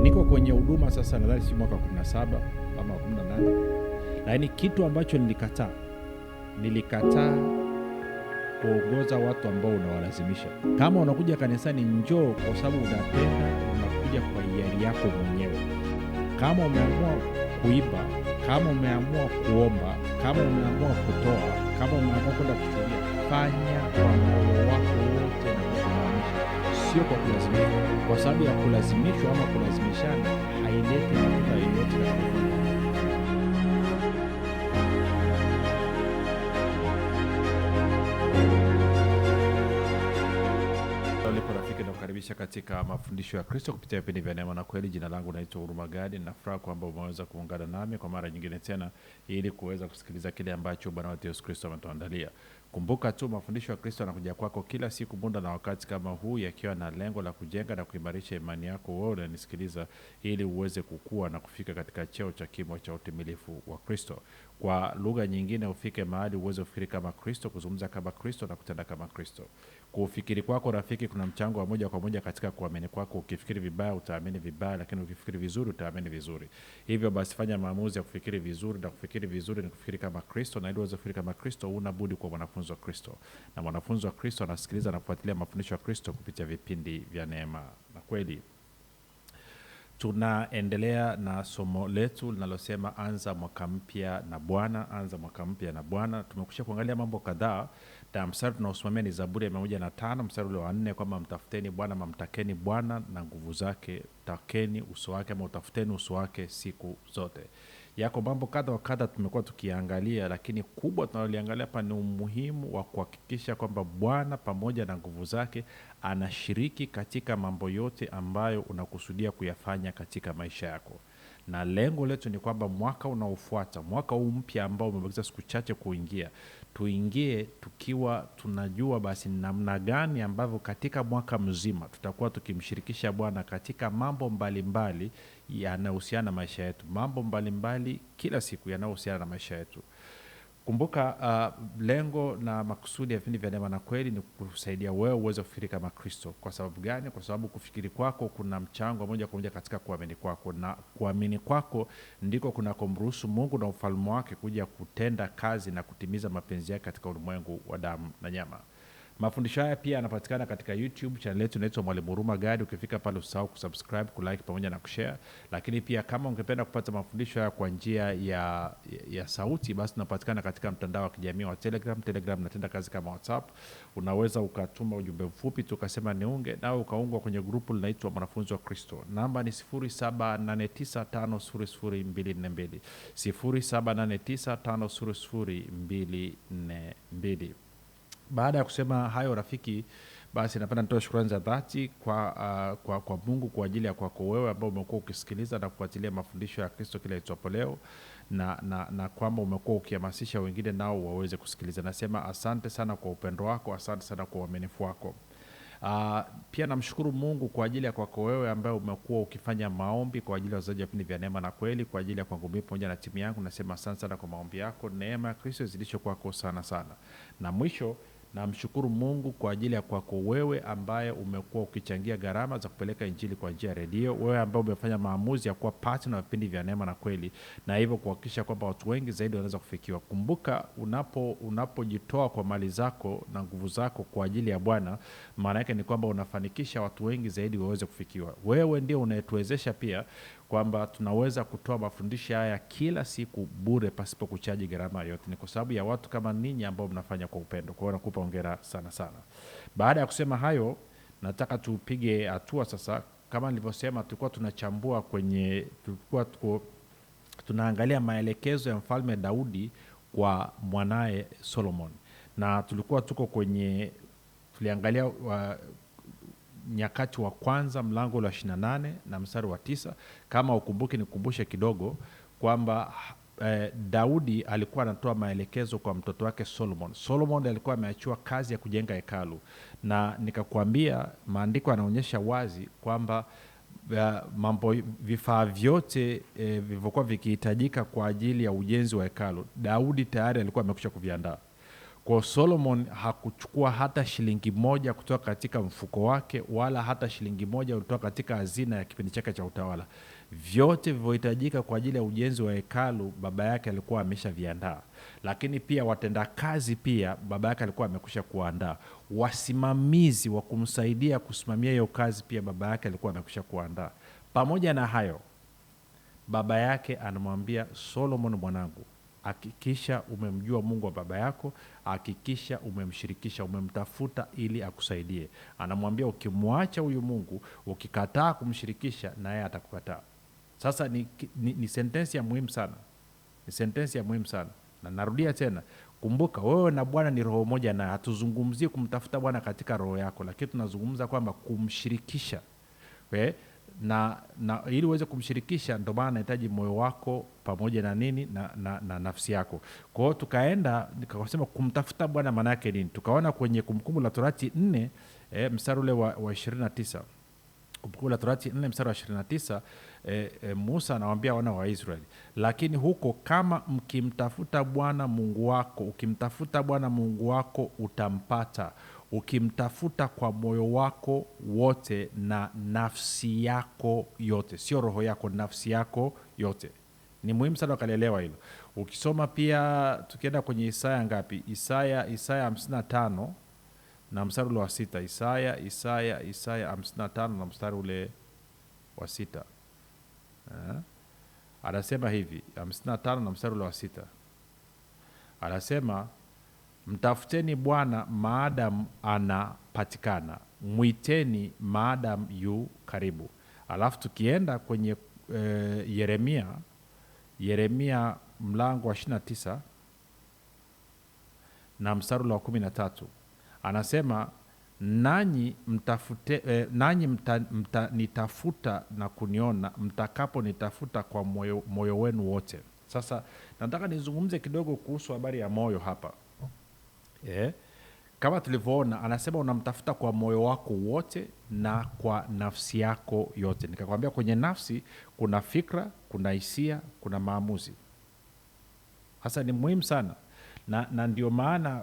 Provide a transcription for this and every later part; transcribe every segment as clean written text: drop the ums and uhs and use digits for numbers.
Niko kwenye huduma sasa nadhani si mwaka 17 ama 18. Lakini kitu ambacho nilikataa kuongoza watu ambao unawalazimisha. Kama unakuja kanisani, njoo kwa sababu unapenda, unakuja kwa hiari yako mwenyewe. Kama umeamua kuiba, kama umeamua kuomba, kama umeamua kutoa, kama umeamua kwenda kuchuria, fanya kwa moyo wako wote na kusimamisha, sio kwa kulazimishwa. Kwa sababu ya kulazimishwa ama kulazimishana haileti matunda yoyote katika ufalme. Nakukaribisha katika mafundisho ya Kristo kupitia vipindi vya neema na kweli. Jina langu naitwa Huruma Gadi. Nafurahi kwamba umeweza kuungana nami kwa mara nyingine tena ili kuweza kusikiliza kile ambacho Bwana wetu Yesu Kristo ametuandalia. Kumbuka tu mafundisho ya Kristo yanakuja kwako kila siku muda na wakati kama huu, yakiwa na lengo la kujenga na kuimarisha imani yako wewe unanisikiliza, ili uweze kukua na kufika katika cheo cha kimo cha utimilifu wa Kristo. Kwa lugha nyingine, ufike mahali uweze kufikiri kama Kristo, kuzungumza kama Kristo na kutenda kama Kristo. Kufikiri kwako rafiki kuna mchango wa moja kwa moja katika kuamini kwako. Ukifikiri vibaya utaamini vibaya, lakini ukifikiri vizuri utaamini vizuri. Hivyo basi fanya maamuzi ya kufikiri vizuri, na kufikiri vizuri ni kufikiri kama Kristo, na ili uweze kufikiri kama Kristo unabudi kuwa mwanafunzi wa Kristo. Na mwanafunzi wa Kristo anasikiliza na kufuatilia mafundisho ya Kristo kupitia vipindi vya neema na kweli. Tunaendelea na somo letu linalosema anza mwaka mpya na Bwana, anza mwaka mpya na Bwana. Tumekwisha kuangalia mambo kadhaa. Na mstari tunaosimamia ni Zaburi ya 105 mstari ule wa 4, kwamba mtafuteni Bwana, mamtakeni Bwana na nguvu zake, takeni uso wake ama utafuteni uso wake siku zote. Yako mambo kadha wa kadha tumekuwa tukiangalia, lakini kubwa tunaloangalia hapa ni umuhimu wa kuhakikisha kwamba Bwana pamoja na nguvu zake anashiriki katika mambo yote ambayo unakusudia kuyafanya katika maisha yako. Na lengo letu ni kwamba mwaka unaofuata, mwaka huu mpya ambao umebakiza siku chache kuingia, tuingie tukiwa tunajua basi namna gani ambavyo katika mwaka mzima tutakuwa tukimshirikisha Bwana katika mambo mbalimbali yanayohusiana na maisha yetu, mambo mbalimbali kila siku yanayohusiana na maisha yetu. Kumbuka lengo na makusudi ya vipindi vya neema na kweli ni kusaidia wewe uweze kufikiri kama Kristo. Kwa sababu gani? Kwa sababu kufikiri kwako kuna mchango moja kwa moja katika kuamini kwako, na kuamini kwako ndiko kunakomruhusu Mungu na ufalme wake kuja kutenda kazi na kutimiza mapenzi yake katika ulimwengu wa damu na nyama. Mafundisho haya pia yanapatikana katika YouTube channel yetu inaitwa Mwalimu Huruma Gadi. Ukifika pale usahau kusubscribe, kulike pamoja na kushare. Lakini pia kama ungependa kupata mafundisho haya kwa njia ya sauti, basi tunapatikana katika mtandao wa kijamii wa Telegram. Telegram natenda kazi kama WhatsApp. Unaweza ukatuma ujumbe mfupi tu ukasema niunge, nawe ukaungwa kwenye grupu linaitwa Mwanafunzi wa Kristo. Namba ni 0789500242 0789500242. Baada ya kusema hayo rafiki, basi napenda nitoe shukrani za dhati kwa Mungu kwa ajili ya kwako wewe ambao umekuwa ukisikiliza na kufuatilia mafundisho ya Kristo kila itwapo leo, na kwamba umekuwa ukihamasisha wengine nao waweze kusikiliza. Nasema asante sana kwa upendo wako, asante sana kwa uaminifu wako. Pia namshukuru Mungu kwa ajili ya kwako wewe ambaye umekuwa ukifanya maombi kwa ajili ya wazaji wa vipindi vya neema na kweli, kwa ajili ya kwangu mimi pamoja na timu yangu. Nasema asante sana kwa maombi yako. Neema ya Kristo izidishe kwako sana sana. Na mwisho namshukuru Mungu kwa ajili ya kwako wewe ambaye umekuwa ukichangia gharama za kupeleka injili kwa njia ya redio, wewe ambaye umefanya maamuzi ya kuwa partner wa vipindi vya neema na kweli, na hivyo kuhakikisha kwamba watu wengi zaidi wanaweza kufikiwa. Kumbuka, unapojitoa kwa mali zako na nguvu zako kwa ajili ya Bwana, maana yake ni kwamba unafanikisha watu wengi zaidi waweze kufikiwa. Wewe ndio unayetuwezesha pia kwamba tunaweza kutoa mafundisho haya kila siku bure pasipo kuchaji gharama yote. Ni kwa sababu ya watu kama ninyi ambao mnafanya kwa upendo. Kwa hiyo nakupa hongera sana sana. Baada ya kusema hayo, nataka tupige hatua sasa. Kama nilivyosema, tulikuwa tunachambua tunaangalia maelekezo ya Mfalme Daudi kwa mwanae Solomon. Na tulikuwa tuliangalia Nyakati wa kwanza mlango wa 28 na mstari wa 9. Kama ukumbuki nikukumbushe kidogo kwamba Daudi alikuwa anatoa maelekezo kwa mtoto wake Solomon. Solomon alikuwa ameachiwa kazi ya kujenga hekalu, na nikakwambia maandiko yanaonyesha wazi kwamba vifaa vyote vilivyokuwa vikihitajika kwa ajili ya ujenzi wa hekalu Daudi tayari alikuwa amekwisha kuviandaa. Kwa Solomon hakuchukua hata shilingi moja kutoka katika mfuko wake, wala hata shilingi moja kutoka katika hazina ya kipindi chake cha utawala. Vyote vilivyohitajika kwa ajili ya ujenzi wa hekalu baba yake alikuwa ameshaviandaa, lakini pia watendakazi pia baba yake alikuwa amekwisha kuandaa, wasimamizi wa kumsaidia kusimamia hiyo kazi pia baba yake alikuwa amekwisha kuandaa. Pamoja na hayo, baba yake anamwambia Solomon, mwanangu, hakikisha umemjua Mungu wa baba yako, hakikisha umemshirikisha, umemtafuta ili akusaidie. Anamwambia ukimwacha huyu Mungu, ukikataa kumshirikisha, na yeye atakukataa. Sasa ni sentensi ya muhimu sana, ni sentensi ya muhimu sana. Na narudia tena, kumbuka wewe na Bwana ni roho moja, na hatuzungumzii kumtafuta Bwana katika roho yako, lakini tunazungumza kwamba kumshirikisha. Na ili uweze kumshirikisha, ndio maana nahitaji moyo wako pamoja na nini na nafsi yako. Kwa hiyo tukaenda nikasema kumtafuta Bwana maana yake nini. Tukaona kwenye Kumbukumbu la Torati 4 mstari ule wa 29. Kumbukumbu la Torati 4 mstari wa 29, Musa anawaambia wana wa Israeli, lakini huko kama mkimtafuta Bwana Mungu wako, ukimtafuta Bwana Mungu wako utampata, ukimtafuta kwa moyo wako wote na nafsi yako yote. Sio roho yako, nafsi yako yote. Ni muhimu sana ukalielewa hilo. Ukisoma pia tukienda kwenye Isaya ngapi? Isaya 55 na mstari ule wa 6. Isaya 55 na mstari ule wa 6. Anasema hivi, 55 na mstari ule wa 6. Anasema mtafuteni Bwana maadamu anapatikana, mwiteni maadamu yu karibu. Alafu tukienda kwenye Yeremia mlango wa 29 na mstari wa 13, anasema nanyi mtanitafuta na kuniona mtakapo nitafuta kwa moyo wenu wote. Sasa nataka nizungumze kidogo kuhusu habari ya moyo hapa. Kama tulivyoona, anasema unamtafuta kwa moyo wako wote na kwa nafsi yako yote. Nikakwambia kwenye nafsi kuna fikra, kuna hisia, kuna maamuzi. Hasa ni muhimu sana, na ndio maana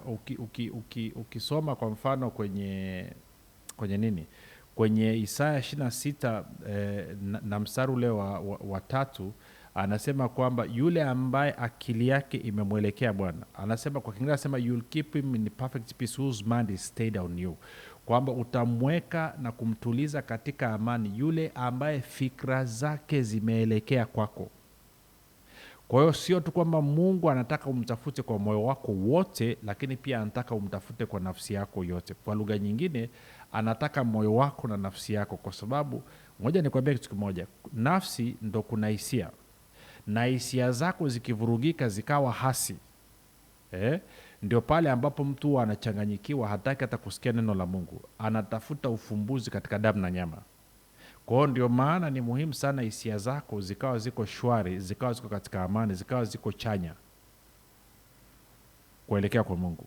ukisoma kwa mfano kwenye nini, kwenye Isaya 26 na mstari ule wa 3, anasema kwamba yule ambaye akili yake imemwelekea Bwana, anasema kwa Kiingereza, anasema you'll keep him in perfect peace whose mind is stayed on you, kwamba utamweka na kumtuliza katika amani yule ambaye fikra zake zimeelekea kwako. Kwa hiyo sio tu kwamba Mungu anataka umtafute kwa moyo wako wote, lakini pia anataka umtafute kwa nafsi yako yote. Kwa lugha nyingine, anataka moyo wako na nafsi yako, kwa sababu ngoja nikwambie kitu kimoja, nafsi ndo kuna hisia, na hisia zako zikivurugika zikawa hasi, ndio pale ambapo mtu anachanganyikiwa, hataki hata kusikia neno la Mungu, anatafuta ufumbuzi katika damu na nyama. Kwa hiyo ndio maana ni muhimu sana hisia zako zikawa ziko shwari, zikawa ziko katika amani, zikawa ziko chanya kuelekea kwa Mungu.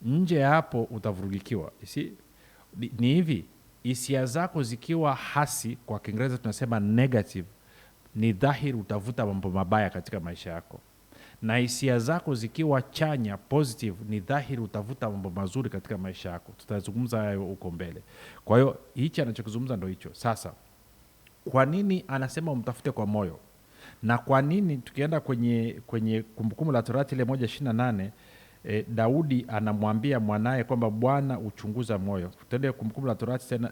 Nje ya hapo utavurugikiwa. Ni hivi, hisia zako zikiwa hasi, kwa Kiingereza tunasema negative, ni dhahiri utavuta mambo mabaya katika maisha yako. Na hisia zako zikiwa chanya, positive, ni dhahiri utavuta mambo mazuri katika maisha yako. Tutazungumza hayo huko mbele. Kwa hiyo hichi anachokizungumza ndio hicho. Sasa kwa nini anasema umtafute kwa moyo? Na kwa nini tukienda kwenye Kumbukumbu la Torati ile 1:28, Daudi anamwambia mwanae kwamba Bwana uchunguza moyo. Tutende Kumbukumbu la Torati tena,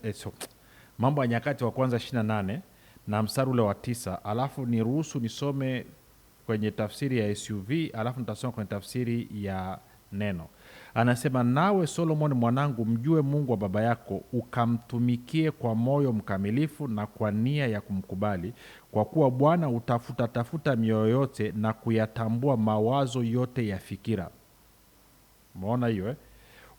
Mambo ya Nyakati wa kwanza 28 na mstari ule wa 9, alafu niruhusu nisome kwenye tafsiri ya SUV, alafu nitasoma kwenye tafsiri ya Neno. Anasema, nawe Solomon mwanangu, mjue Mungu wa baba yako, ukamtumikie kwa moyo mkamilifu na kwa nia ya kumkubali, kwa kuwa Bwana tafuta mioyo yote na kuyatambua mawazo yote ya fikira. Umeona hiyo?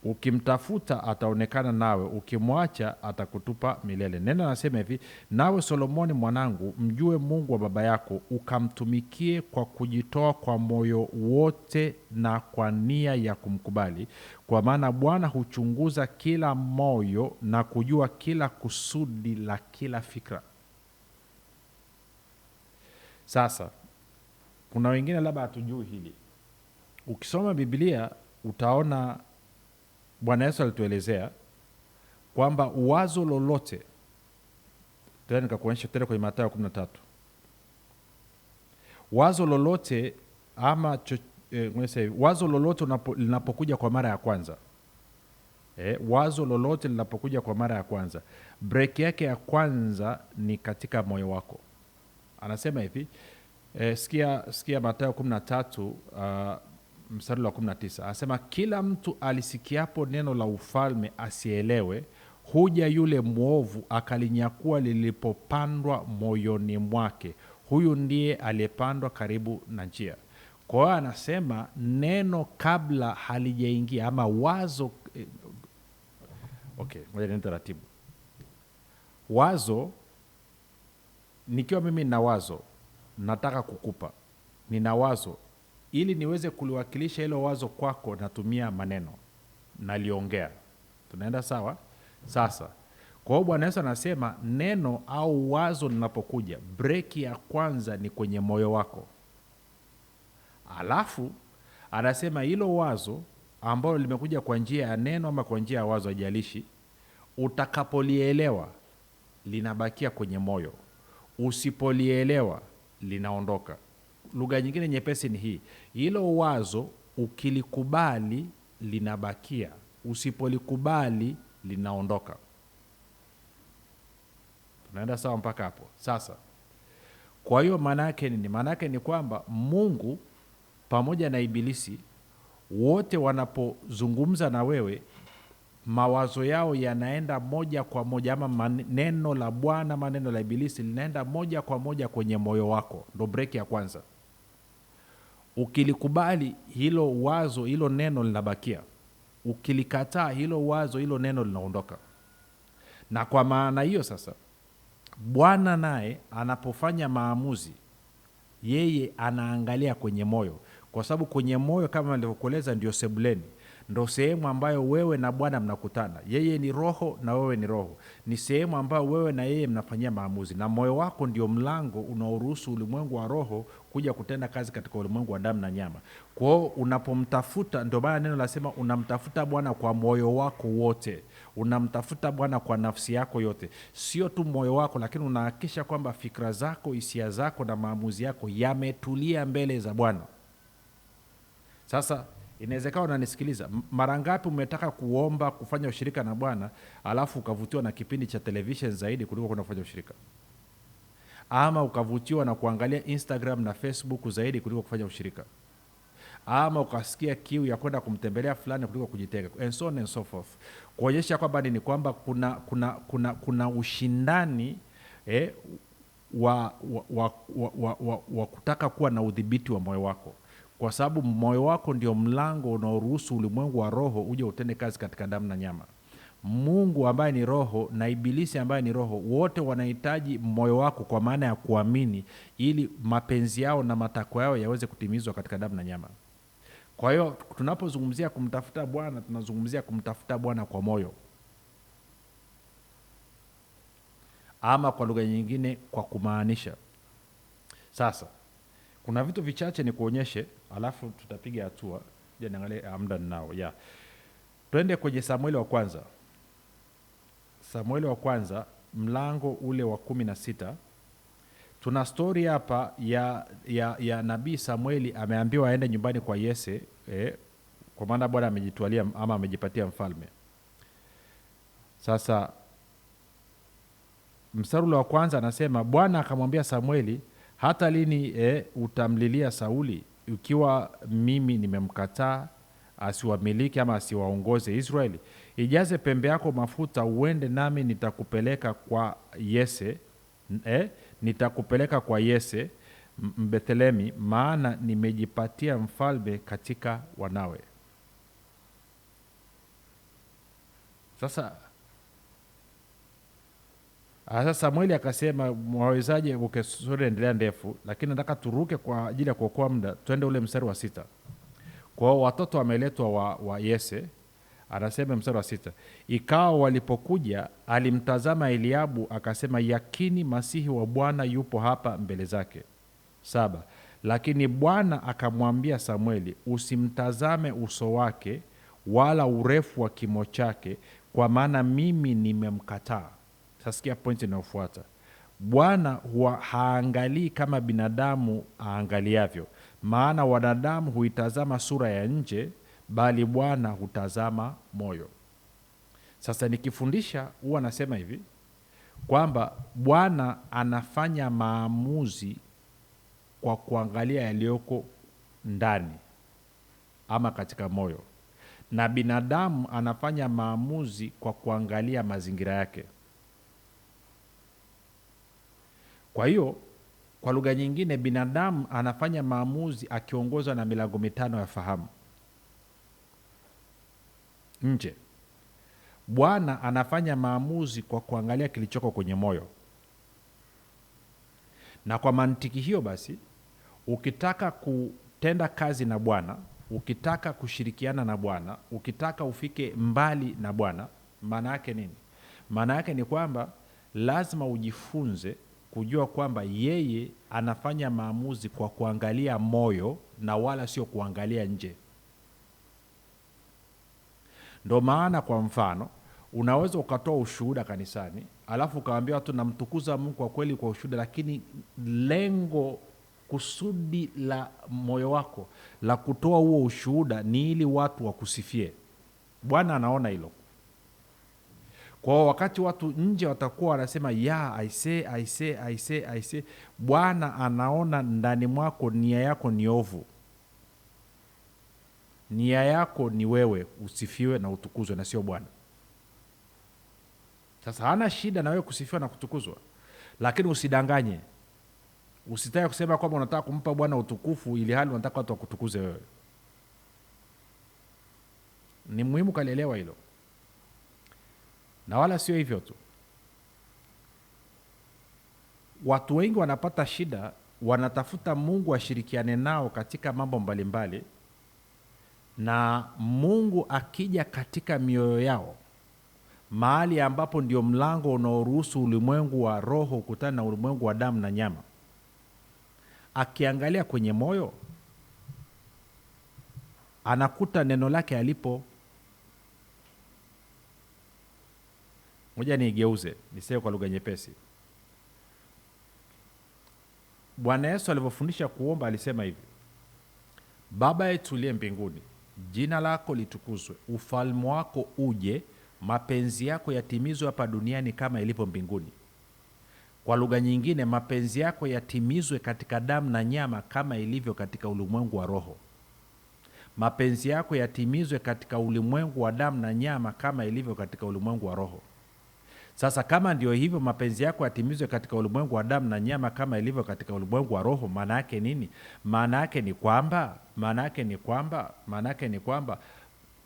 Ukimtafuta ataonekana nawe, ukimwacha atakutupa milele. Neno anasema hivi, nawe Solomoni mwanangu, mjue Mungu wa baba yako, ukamtumikie kwa kujitoa kwa moyo wote na kwa nia ya kumkubali, kwa maana Bwana huchunguza kila moyo na kujua kila kusudi la kila fikra. Sasa kuna wengine labda hatujui hili. Ukisoma Biblia utaona Bwana Yesu alituelezea kwamba wazo lolote, tena nikakuonyesha tena kwenye Mathayo 13, wazo lolote ama wazo lolote linapokuja kwa mara ya kwanza, wazo lolote linapokuja kwa mara ya kwanza, break yake ya kwanza ni katika moyo wako. Anasema hivi, sikia Mathayo 13 mstari wa 19. Anasema kila mtu alisikiapo neno la ufalme asielewe, huja yule mwovu akalinyakua lilipopandwa moyoni mwake. Huyu ndiye aliyepandwa karibu na njia. Kwa hiyo anasema neno kabla halijaingia ama wazo ngoja niende taratibu. Wazo, nikiwa mimi nina wazo nataka kukupa, nina wazo, ili niweze kuliwakilisha hilo wazo kwako natumia maneno, naliongea. Tunaenda sawa? Sasa kwa hiyo Bwana Yesu anasema neno au wazo linapokuja, breki ya kwanza ni kwenye moyo wako. Alafu anasema hilo wazo ambalo limekuja kwa njia ya neno ama kwa njia ya wazo, haijalishi, utakapolielewa linabakia kwenye moyo, usipolielewa linaondoka. Lugha nyingine nyepesi ni hii: hilo wazo ukilikubali linabakia, usipolikubali linaondoka. Tunaenda sawa mpaka hapo? Sasa kwa hiyo maana yake nini? Maana yake ni kwamba Mungu pamoja na Ibilisi wote wanapozungumza na wewe, mawazo yao yanaenda moja kwa moja, ama neno la Bwana ama neno la Ibilisi linaenda moja kwa moja kwenye moyo wako. Ndo break ya kwanza. Ukilikubali hilo wazo, hilo neno linabakia. Ukilikataa hilo wazo, hilo neno linaondoka. Na kwa maana hiyo sasa, Bwana naye anapofanya maamuzi, yeye anaangalia kwenye moyo, kwa sababu kwenye moyo kama nilivyokueleza ndio sebuleni, ndo sehemu ambayo wewe na Bwana mnakutana. Yeye ni roho na wewe ni roho, ni sehemu ambayo wewe na yeye mnafanyia maamuzi, na moyo wako ndio mlango unaoruhusu ulimwengu wa roho kuja kutenda kazi katika ulimwengu wa damu na nyama. Kwa hiyo unapomtafuta, ndio maana neno lasema unamtafuta Bwana kwa moyo wako wote, unamtafuta Bwana kwa nafsi yako yote. Sio tu moyo wako, lakini unahakikisha kwamba fikra zako, hisia zako na maamuzi yako yametulia mbele za Bwana. Sasa inawezekana unanisikiliza, mara ngapi umetaka kuomba kufanya ushirika na Bwana alafu ukavutiwa na kipindi cha television zaidi kuliko kwenda kufanya ushirika, ama ukavutiwa na kuangalia Instagram na Facebook zaidi kuliko kufanya ushirika, ama ukasikia kiu ya kwenda kumtembelea fulani kuliko kujitenga, and so on and so forth. Kuonyesha kwamba ni kwamba kuna ushindani wa kutaka kuwa na udhibiti wa moyo wako, kwa sababu moyo wako ndio mlango unaoruhusu ulimwengu wa roho uje utende kazi katika damu na nyama. Mungu ambaye ni roho na Ibilisi ambaye ni roho, wote wanahitaji moyo wako, kwa maana ya kuamini, ili mapenzi yao na matakwa yao yaweze kutimizwa katika damu na nyama. Kwa hiyo tunapozungumzia kumtafuta Bwana, tunazungumzia kumtafuta Bwana kwa moyo, ama kwa lugha nyingine kwa kumaanisha. Sasa kuna vitu vichache ni kuonyeshe, alafu tutapiga hatua. Je, niangalie muda ninao. Twende kwenye Samueli wa kwanza. Samueli wa kwanza mlango ule wa 16. Tuna story hapa ya nabii Samueli ameambiwa aende nyumbani kwa Yese, kwa maana Bwana amejitwalia ama amejipatia mfalme. Sasa mstari wa kwanza anasema, Bwana akamwambia Samueli, hata lini utamlilia Sauli, ikiwa mimi nimemkataa asiwamiliki ama asiwaongoze Israeli? Ijaze pembe yako mafuta uende, nami nitakupeleka kwa Yese, nitakupeleka kwa Yese Mbethlehemi, maana nimejipatia mfalme katika wanawe. Sasa Samueli akasema, mwawezaje? Sura endelea ndefu, lakini nataka turuke kwa ajili ya kuokoa muda, twende ule mstari wa 6. Kwa watoto wameletwa wa Yese, anasema mstari wa 6, ikawa walipokuja alimtazama Eliabu akasema, yakini masihi wa Bwana yupo hapa mbele zake. 7, Lakini Bwana akamwambia Samueli, usimtazame uso wake wala urefu wa kimo chake, kwa maana mimi nimemkataa. Sasikia pointi inayofuata. Bwana haangalii kama binadamu aangaliavyo, maana wanadamu huitazama sura ya nje, bali Bwana hutazama moyo. Sasa nikifundisha huwa nasema hivi kwamba Bwana anafanya maamuzi kwa kuangalia yaliyoko ndani ama katika moyo, na binadamu anafanya maamuzi kwa kuangalia mazingira yake. Kwa hiyo kwa lugha nyingine, binadamu anafanya maamuzi akiongozwa na milango mitano ya fahamu nje. Bwana anafanya maamuzi kwa kuangalia kilichoko kwenye moyo. Na kwa mantiki hiyo basi, ukitaka kutenda kazi na Bwana, ukitaka kushirikiana na Bwana, ukitaka ufike mbali na Bwana, maana yake nini? Maana yake ni kwamba lazima ujifunze kujua kwamba yeye anafanya maamuzi kwa kuangalia moyo na wala sio kuangalia nje. Ndo maana kwa mfano unaweza ukatoa ushuhuda kanisani, alafu ukawaambia watu namtukuza Mungu kwa kweli kwa ushuhuda, lakini lengo, kusudi la moyo wako la kutoa huo ushuhuda ni ili watu wakusifie. Bwana anaona hilo. Kwa wakati watu nje watakuwa wanasema I say, Bwana anaona ndani mwako nia yako ni ovu. Nia yako ni wewe usifiwe na utukuzwe na sio Bwana. Sasa hana shida na wewe kusifiwa na kutukuzwa, lakini usidanganye. Usitaka kusema kwamba unataka kumpa Bwana utukufu ili hali unataka watu wakutukuze wewe. Ni muhimu kalielewa hilo. Na wala sio hivyo tu. Watu wengi wanapata shida, wanatafuta Mungu ashirikiane nao katika mambo mbalimbali, na Mungu akija katika mioyo yao, mahali ambapo ndio mlango unaoruhusu ulimwengu wa roho kukutana na ulimwengu wa damu na nyama, akiangalia kwenye moyo anakuta neno lake alipo. Ngoja niigeuze niseme kwa lugha nyepesi. Bwana Yesu alivyofundisha kuomba alisema hivi: Baba yetu uliye mbinguni, jina lako litukuzwe, ufalme wako uje, mapenzi yako yatimizwe hapa duniani kama ilivyo mbinguni. Kwa lugha nyingine, mapenzi yako yatimizwe katika damu na nyama kama ilivyo katika ulimwengu wa roho. Mapenzi yako yatimizwe katika ulimwengu wa damu na nyama kama ilivyo katika ulimwengu wa roho. Sasa kama ndio hivyo, mapenzi yako yatimizwe katika ulimwengu wa damu na nyama kama ilivyo katika ulimwengu wa roho, maana yake nini? Maana yake ni kwamba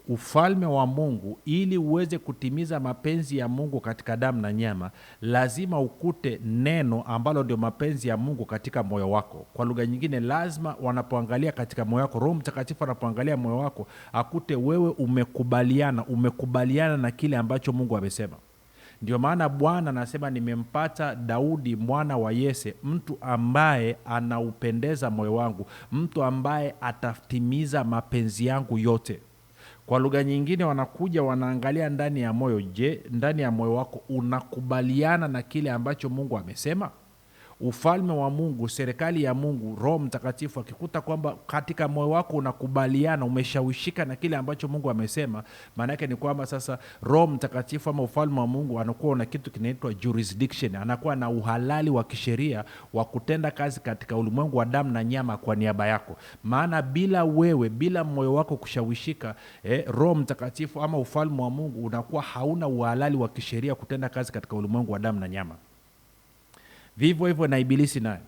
ufalme wa Mungu, ili uweze kutimiza mapenzi ya Mungu katika damu na nyama, lazima ukute neno ambalo ndio mapenzi ya Mungu katika moyo wako. Kwa lugha nyingine, lazima wanapoangalia katika moyo wako, Roho Mtakatifu anapoangalia moyo wako, akute wewe umekubaliana na kile ambacho Mungu amesema. Ndio maana Bwana anasema, nimempata Daudi mwana wa Yese, mtu ambaye anaupendeza moyo wangu, mtu ambaye atatimiza mapenzi yangu yote. Kwa lugha nyingine, wanakuja wanaangalia ndani ya moyo. Je, ndani ya moyo wako unakubaliana na kile ambacho Mungu amesema? Ufalme wa Mungu, serikali ya Mungu, Roho Mtakatifu akikuta kwamba katika moyo wako unakubaliana, umeshawishika na kile ambacho Mungu amesema, maana yake ni kwamba sasa Roho Mtakatifu ama ufalme wa Mungu anakuwa na kitu kinaitwa jurisdiction, anakuwa na uhalali wa kisheria wa kutenda kazi katika ulimwengu wa damu na nyama kwa niaba yako. Maana bila moyo wako kushawishika, Roho Mtakatifu ama ufalme wa Mungu unakuwa hauna uhalali wa kisheria kutenda kazi katika ulimwengu wa damu na nyama. Vivyo hivyo na Ibilisi naye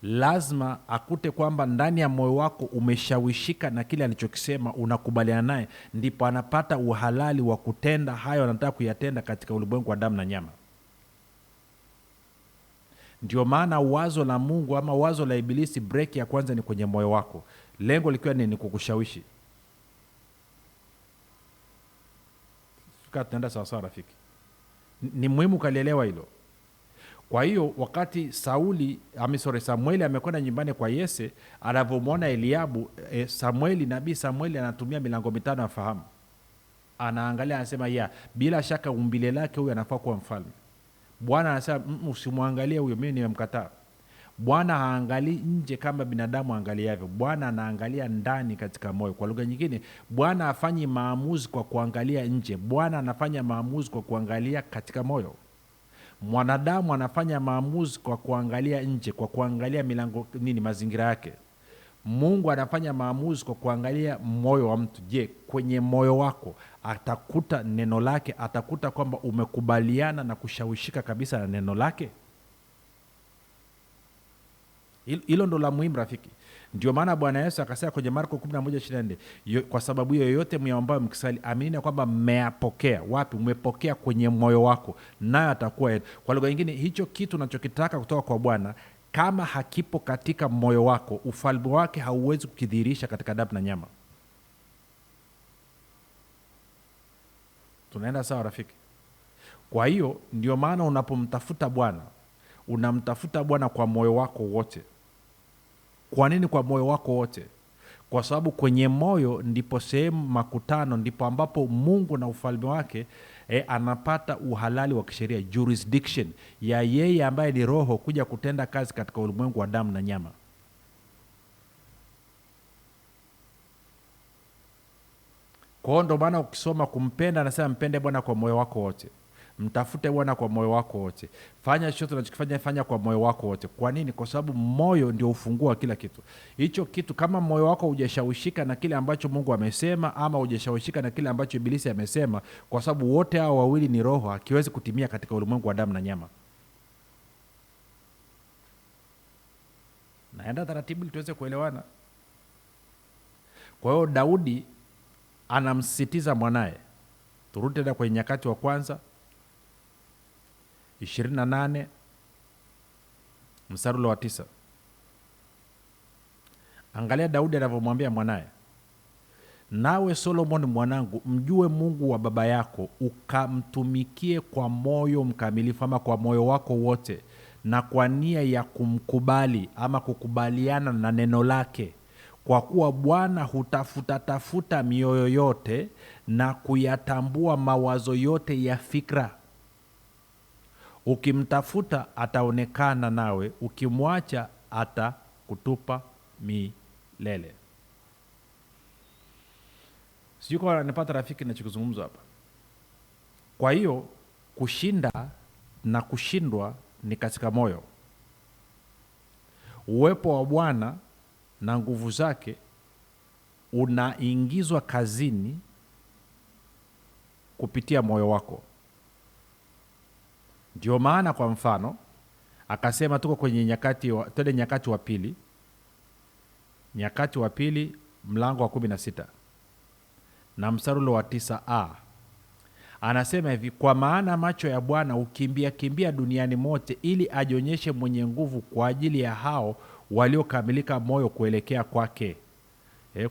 lazima akute kwamba ndani ya moyo wako umeshawishika na kile alichokisema, unakubaliana naye, ndipo anapata uhalali wa kutenda hayo anataka kuyatenda katika ulimwengu wa damu na nyama. Ndio maana wazo la Mungu ama wazo la Ibilisi, break ya kwanza ni kwenye moyo wako, lengo likiwa ni kukushawishi. Tunaenda sawa sawa rafiki? Ni muhimu kalielewa hilo. Kwa hiyo wakati Samueli amekwenda nyumbani kwa Yese, anavyomwona Eliabu, nabii Samueli anatumia milango mitano ya fahamu. Anaangalia, anasema bila shaka umbile lake huyu anafaa kuwa mfalme. Bwana anasema usimwangalie huyo, mimi nimemkataa. Bwana haangalii nje kama binadamu angaliavyo. Bwana anaangalia ndani katika moyo. Kwa lugha nyingine, Bwana hafanyi maamuzi kwa kuangalia nje. Bwana anafanya maamuzi kwa kuangalia katika moyo. Mwanadamu anafanya maamuzi kwa kuangalia nje, kwa kuangalia mazingira yake. Mungu anafanya maamuzi kwa kuangalia moyo wa mtu. Je, kwenye moyo wako atakuta neno lake? Atakuta kwamba umekubaliana na kushawishika kabisa na neno lake? Hilo ndo la muhimu rafiki. Ndio maana Bwana Yesu akasema kwenye Marko 11:24, kwa sababu hiyo yoyote myaombayo mkisali, aminini kwamba mmeyapokea. Wapi? Umepokea kwenye moyo wako, nayo atakuwa yenu. Kwa lugha nyingine, hicho kitu unachokitaka kutoka kwa Bwana, kama hakipo katika moyo wako, ufalme wake hauwezi kukidhihirisha katika damu na nyama. Tunaenda sawa rafiki? Kwa hiyo ndio maana unapomtafuta Bwana, unamtafuta Bwana kwa moyo wako wote. Kwa nini kwa moyo wako wote? Kwa sababu kwenye moyo ndipo sehemu makutano, ndipo ambapo Mungu na ufalme wake anapata uhalali wa kisheria, jurisdiction ya yeye ambaye ni roho kuja kutenda kazi katika ulimwengu wa damu na nyama. Kwa hiyo ndo maana ukisoma kumpenda, anasema mpende Bwana kwa moyo wako wote. Mtafute Bwana kwa moyo wako wote. Fanya chochote unachokifanya, fanya kwa moyo wako wote. Kwa nini? Kwa sababu moyo ndio ufunguo wa kila kitu. Hicho kitu, kama moyo wako hujashawishika na kile ambacho Mungu amesema, ama hujashawishika na kile ambacho Ibilisi amesema, kwa sababu wote hao wawili ni roho, hakiwezi kutimia katika ulimwengu wa damu na nyama. Naenda taratibu ili tuweze kuelewana. Kwa hiyo Daudi anamsisitiza mwanaye. Turudi tena kwenye Nyakati wa Kwanza 28 mstari wa 9. Angalia Daudi anavyomwambia mwanaye, nawe Solomon mwanangu, mjue Mungu wa baba yako, ukamtumikie kwa moyo mkamilifu, ama kwa moyo wako wote, na kwa nia ya kumkubali ama kukubaliana na neno lake, kwa kuwa Bwana hutafuta mioyo yote na kuyatambua mawazo yote ya fikra. Ukimtafuta ataonekana nawe, ukimwacha atakutupa milele. Sijui kwa napata rafiki ninachozungumza hapa. Kwa hiyo kushinda na kushindwa ni katika moyo. Uwepo wa Bwana na nguvu zake unaingizwa kazini kupitia moyo wako. Ndio maana kwa mfano akasema, tuko kwenye Nyakati wa Pili, Nyakati wa Pili mlango wa 16 na mstari wa 9a, anasema hivi, kwa maana macho ya Bwana hukimbia duniani mote, ili ajionyeshe mwenye nguvu kwa ajili ya hao waliokamilika moyo kuelekea kwake.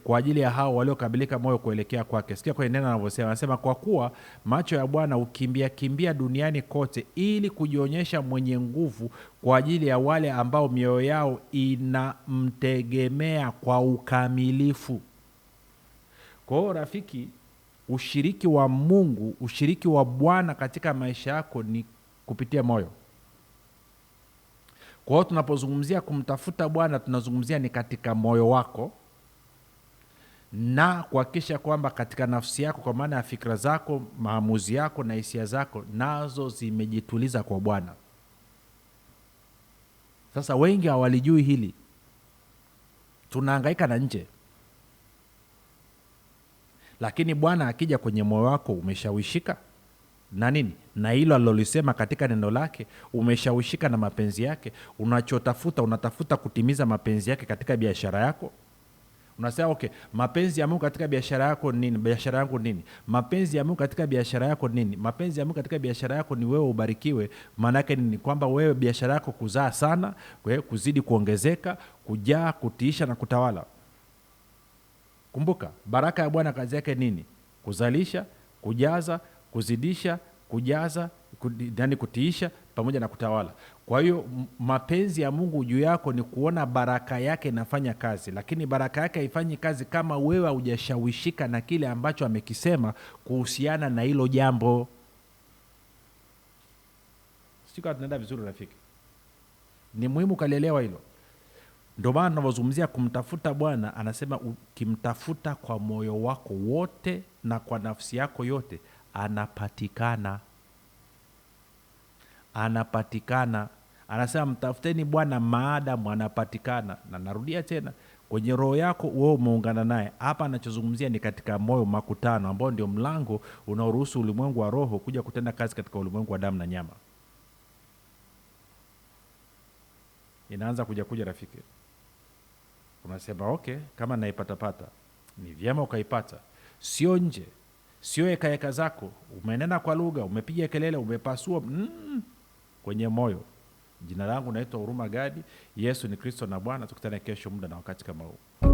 Kwa ajili ya hao waliokamilika moyo kuelekea kwake. Sikia kwa neno anavyosema, anasema kwa kuwa macho ya Bwana hukimbia duniani kote, ili kujionyesha mwenye nguvu kwa ajili ya wale ambao mioyo yao inamtegemea kwa ukamilifu. Kwa hiyo rafiki, ushiriki wa Mungu, ushiriki wa Bwana katika maisha yako ni kupitia moyo. Kwa hiyo tunapozungumzia kumtafuta Bwana, tunazungumzia ni katika moyo wako, na kuhakikisha kwamba katika nafsi yako, kwa maana ya fikra zako, maamuzi yako na hisia zako, nazo zimejituliza kwa Bwana. Sasa wengi hawalijui hili. Tunahangaika na nje. Lakini Bwana akija kwenye moyo wako, umeshawishika na nini? Na hilo alilolisema katika neno lake. Umeshawishika na mapenzi yake. Unachotafuta, unatafuta kutimiza mapenzi yake katika biashara yako. Unasema okay, mapenzi ya Mungu katika biashara yako nini? Biashara yangu nini? Mapenzi ya Mungu katika biashara yako nini? Mapenzi ya Mungu katika biashara yako ni wewe ubarikiwe. Maana yake ni kwamba wewe biashara yako kuzaa sana, kuzidi kuongezeka, kujaa, kutiisha na kutawala. Kumbuka, baraka ya Bwana kazi yake nini? Kuzalisha, kujaza, kuzidisha, kujaza, kutiisha pamoja na kutawala. Kwa hiyo mapenzi ya Mungu juu yako ni kuona baraka yake inafanya kazi, lakini baraka yake haifanyi kazi kama wewe haujashawishika na kile ambacho amekisema kuhusiana na hilo jambo. Sio kama tunaenda vizuri rafiki? Ni muhimu kalielewa hilo. Ndio maana tunavyozungumzia kumtafuta Bwana, anasema ukimtafuta kwa moyo wako wote na kwa nafsi yako yote, anapatikana. Anasema mtafuteni Bwana maadamu anapatikana. Na narudia tena, kwenye roho yako wewe umeungana naye. Hapa anachozungumzia ni katika moyo, makutano ambao ndio mlango unaoruhusu ulimwengu wa roho kuja kutenda kazi katika ulimwengu wa damu na nyama. Inaanza kuja rafiki. Unasema okay, kama naipatapata, ni vyema ukaipata. Sio nje, sio eka zako, umenena kwa lugha, umepiga kelele, umepasua kwenye moyo. Jina langu naitwa Huruma Gadi. Yesu ni Kristo na Bwana. Tukutane kesho muda na wakati kama huu.